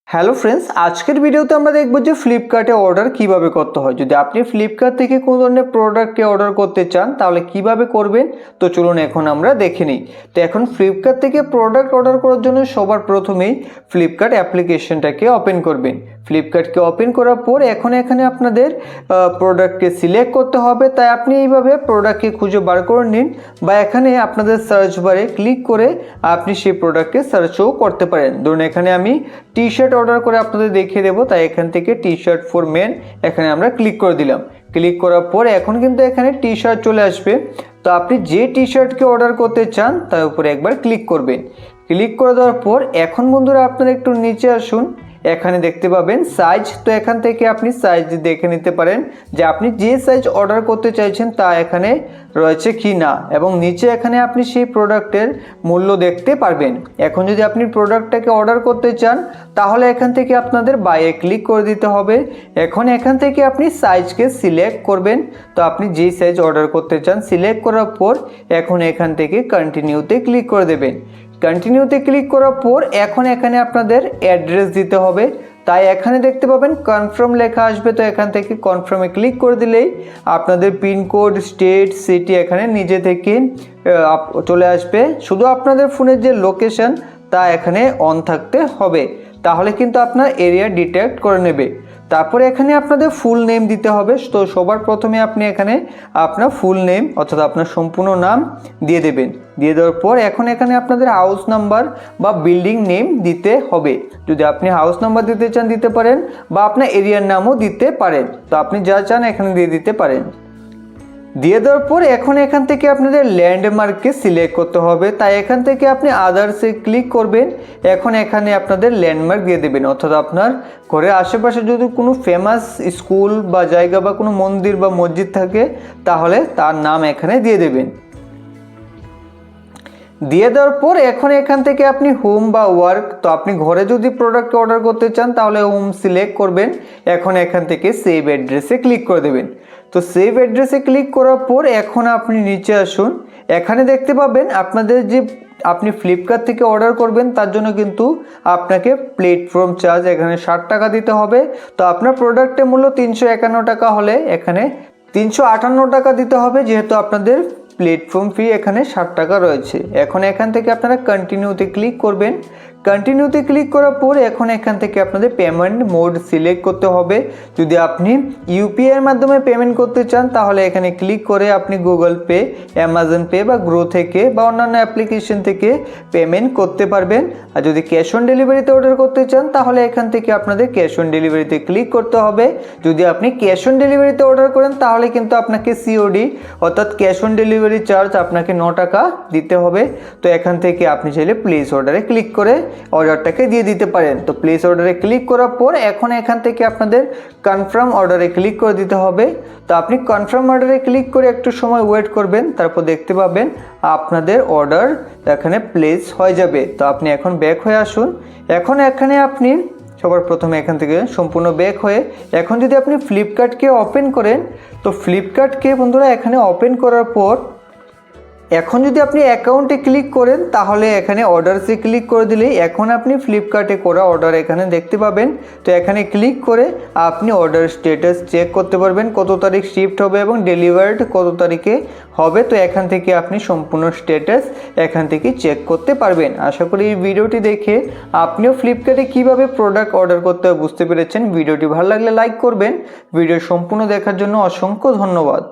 Hello friends, আজকের ভিডিওতে আমরা দেখব যে ফ্লিপকার্টে অর্ডার কিভাবে করতে হয়। যদি আপনি ফ্লিপকার্ট থেকে কোনো ধরনের প্রোডাক্টকে অর্ডার করতে চান তাহলে কিভাবে করবেন, তো চলুন এখন আমরা দেখে নিই। তো এখন ফ্লিপকার্ট থেকে প্রোডাক্ট অর্ডার করার জন্য সবার প্রথমেই ফ্লিপকার্ট অ্যাপ্লিকেশনটাকে ওপেন করবেন। ফ্লিপকার্টকে ওপেন করার পর এখানে আপনাদের প্রোডাক্টকে সিলেক্ট করতে হবে। তাই আপনি এইভাবে প্রোডাক্টকে খুঁজে বার করে নিন, বা এখানে আপনাদের সার্চ বারে ক্লিক করে আপনি সেই প্রোডাক্টকে সার্চও করতে পারেন। ধরুন এখানে আমি টি শার্ট অর্ডার করে আপনাদের দেখিয়ে দেবো, তাই এখান থেকে টি শার্ট ফর মেন এখানে আমরা ক্লিক করে দিলাম। ক্লিক করার পর এখন কিন্তু এখানে টি শার্ট চলে আসবে। তো আপনি যে টি শার্টকে অর্ডার করতে চান তার উপরে একবার ক্লিক করবেন। ক্লিক করে দেওয়ার পর এখন বন্ধুরা আপনারা একটু নিচে আসুন, এখানে দেখতে পাবেন সাইজ। তো এখান থেকে আপনি সাইজ দেখে নিতে পারেন যে আপনি যে সাইজ অর্ডার করতে চাইছেন তা এখানে রয়েছে কি না, এবং নিচে এখানে আপনি সেই প্রোডাক্টের মূল্য দেখতে পারবেন। এখন যদি আপনি প্রোডাক্টটাকে অর্ডার করতে চান তাহলে এখান থেকে আপনাদের বাইয়ে ক্লিক করে দিতে হবে। এখন এখান থেকে আপনি সাইজকে সিলেক্ট করবেন। তো আপনি যেই সাইজ অর্ডার করতে চান সিলেক্ট করার পর এখন এখান থেকে কন্টিনিউতে ক্লিক করে দেবেন। কন্টিনিউতে ক্লিক করার পর এখন এখানে আপনাদের অ্যাড্রেস দিতে হবে। তাই এখানে দেখতে পাবেন কনফার্ম লেখা আসবে। তো এখান থেকে কনফার্মে ক্লিক করে দিলেই আপনাদের পিনকোড, স্টেট, সিটি এখানে নিজে থেকে চলে আসবে। শুধু আপনাদের ফোনের যে লোকেশন তা এখানে অন থাকতে হবে, তাহলে কিন্তু আপনার এরিয়া ডিটেক্ট করে নেবে। তারপরে এখানে আপনাদের ফুল নেম দিতে হবে। তো সবার প্রথমে আপনি এখানে আপনার ফুল নেম অর্থাৎ আপনার সম্পূর্ণ নাম দিয়ে দেবেন। দিয়ে দেওয়ার পর এখন এখানে আপনাদের হাউস নাম্বার বা বিল্ডিং নেম দিতে হবে। যদি আপনি হাউস নাম্বার দিতে চান দিতে পারেন, বা আপনার এরিয়ার নামও দিতে পারেন। তো আপনি যা চান এখানে দিয়ে দিতে পারেন। দিয়ে দেওয়ার পর এখন এখান থেকে আপনাদের ল্যান্ডমার্ককে সিলেক্ট করতে হবে। তাই এখান থেকে আপনি আদার্সে ক্লিক করবেন। এখন এখানে আপনাদের ল্যান্ডমার্ক দিয়ে দেবেন, অর্থাৎ আপনার ঘরের আশেপাশে যদি কোনো ফেমাস স্কুল বা জায়গা বা কোনো মন্দির বা মসজিদ থাকে তাহলে তার নাম এখানে দিয়ে দেবেন। দিয়ে দেওয়ার পর এখন এখান থেকে আপনি হোম বা ওয়ার্ক, তো আপনি ঘরে যদি প্রোডাক্ট অর্ডার করতে চান তাহলে হোম সিলেক্ট করবেন। এখন এখান থেকে সেভ অ্যাড্রেসে ক্লিক করে দেবেন। তো সেভ অ্যাড্রেসে ক্লিক করার পর এখন আপনি নিচে আসুন, এখানে দেখতে পাবেন আপনাদের যে আপনি ফ্লিপকার্ট থেকে অর্ডার করবেন তার জন্য কিন্তু আপনাকে প্ল্যাটফর্ম চার্জ এখানে 60 টাকা দিতে হবে। তো আপনার প্রোডাক্টের মূল্য 351 টাকা হলে এখানে 358 টাকা দিতে হবে, যেহেতু আপনাদের প্ল্যাটফর্ম ফি এখানে 60 টাকা রয়েছে। এখন এখান থেকে আপনারা কন্টিনিউতে ক্লিক করবেন। কন্টিনিউতে ক্লিক করার পর এখন এখান থেকে আপনাদের পেমেন্ট মোড সিলেক্ট করতে হবে। যদি আপনি ইউপিআইয়ের মাধ্যমে পেমেন্ট করতে চান তাহলে এখানে ক্লিক করে আপনি গুগল পে, অ্যামাজন পে বা গ্রো থেকে বা অন্যান্য অ্যাপ্লিকেশন থেকে পেমেন্ট করতে পারবেন। আর যদি ক্যাশ অন ডেলিভারিতে অর্ডার করতে চান তাহলে এখান থেকে আপনাদের ক্যাশ অন ডেলিভারিতে ক্লিক করতে হবে। যদি আপনি ক্যাশ অন ডেলিভারিতে অর্ডার করেন তাহলে কিন্তু আপনাকে সিওডি অর্থাৎ ক্যাশ অন ডেলিভারি চার্জ আপনাকে 9 টাকা দিতে হবে। তো এখান থেকে আপনি চাইলে প্লেস অর্ডারে ক্লিক করে অর্ডারটাকে দিয়ে দিতে পারেন। তো প্লেস অর্ডারে ক্লিক করার পর এখন এখান থেকে আপনাদের কনফার্ম অর্ডারে ক্লিক করে দিতে হবে। তো আপনি কনফার্ম অর্ডারে ক্লিক করে একটু সময় ওয়েট করবেন, তারপর দেখতে পাবেন আপনাদের অর্ডার এখানে প্লেস হয়ে যাবে। তো আপনি এখন ব্যাক হয়ে আসুন। এখন এখানে আপনি সবার প্রথমে এখান থেকে সম্পূর্ণ ব্যাক হয়ে এখন যদি আপনি ফ্লিপকার্টকে ওপেন করেন, তো ফ্লিপকার্টকে বন্ধুরা এখানে ওপেন করার পর এখন যদি আপনি অ্যাকাউন্টে ক্লিক করেন তাহলে এখানে অর্ডারসে ক্লিক করে দিলেই এখন আপনি ফ্লিপকার্টে করা অর্ডার এখানে দেখতে পাবেন। তো এখানে ক্লিক করে আপনি অর্ডার স্ট্যাটাস চেক করতে পারবেন, কত তারিখ শিফট হবে এবং ডেলিভার্ড কত তারিখে হবে। তো এখান থেকে আপনি সম্পূর্ণ স্ট্যাটাস এখান থেকে চেক করতে পারবেন। আশা করি এই ভিডিওটি দেখে আপনিও ফ্লিপকার্টে কিভাবে প্রোডাক্ট অর্ডার করতে বুঝতে পেরেছেন। ভিডিওটি ভালো লাগলে লাইক করবেন। ভিডিও সম্পূর্ণ দেখার জন্য অসংখ্য ধন্যবাদ।